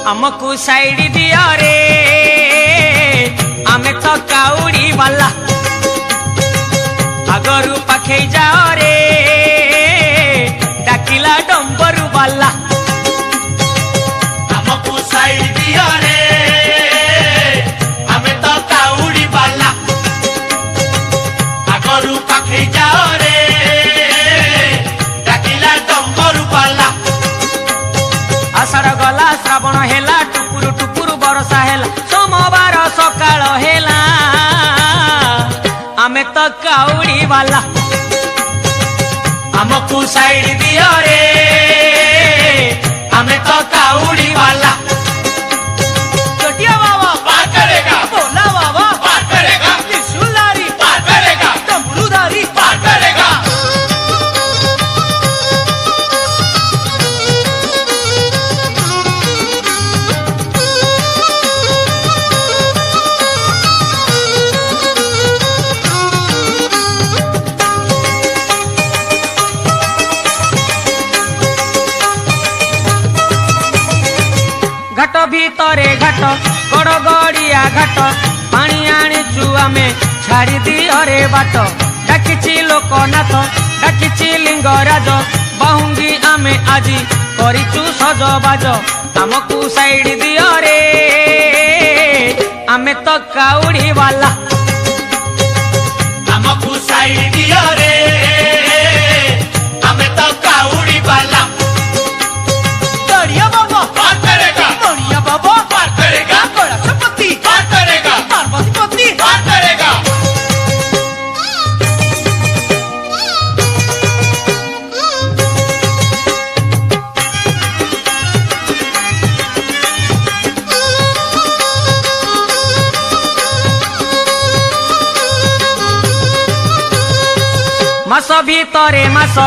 हमको साइड दिया रे आमे तो काउड़ी वाला आगरू पाखे जाओ रे डाकिला डंबरू वाला हमको साइड दिया रे आमे तो काउड़ी वाला आगरू पाखे जाओ रे डाकिला डंबरू वाला आषाढ़ गला श्रावण हेला टुकुरु टुकुरु बरसा हेला सोमवार सकाळ हेला आमे तो काउड़ी वाला हमको साइड दिया रे आमे तो काउड़ी वाला चोटिया बाबा पार करेगा भोला बाबा पार करेगा त्रिशूलधारी पार करेगा डमरूधारी पार करेगा घाट भितरे घाट गड़गड़िया घाट पानी आनीचु आमे छाड़ी दियो रे बाट डाकिची लोकनाथ डाकिची लिंगराज बाहुंगी आमे आजी करिचु सजबाज हमको साइड दियो रे आमे तो काउड़ी वाला हमको साइड दिया रे आमे तो काउड़ी वाला दड़िया बाबा पार करेगा दड़िया बाबा पार करेगा गणपति पार करेगा पार्वती पार करेगा मास भितरे मास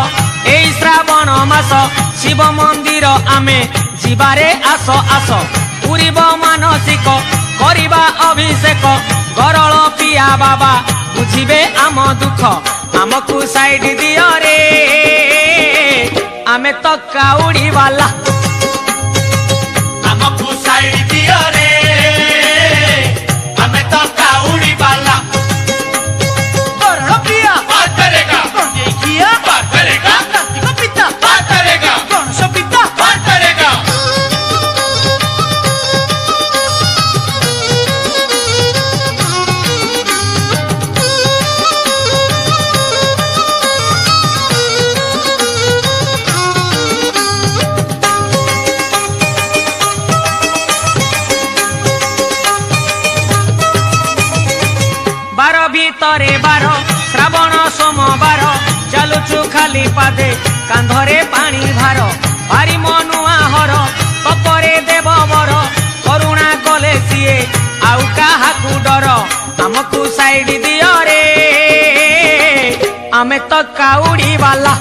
ए श्रावण मास शिव मंदिर आमे जीवारे आस आस पूरीब मानसिक करिबा अभिषेक गरल पिया बाबा बुझिबे आम दुख हमको साइड दियो रे आमे तो काउड़ी वाला हमको साइड दिया रे आमे तो काउड़ी वाला गरल पिया पार करेगा गंजेकिया पार करेगा कार्तिक पिता पार करेगा गणेश पिता पार करेगा बार भितरे बार श्रावण सोमवार चलुचु खाली पादे कांधरे पानी भार भारी मनुआ हर तपरे देव बर करुणा कले सीए आउ काहाकू डर हमको साइड दियो रे आमे तो काउड़ी वाला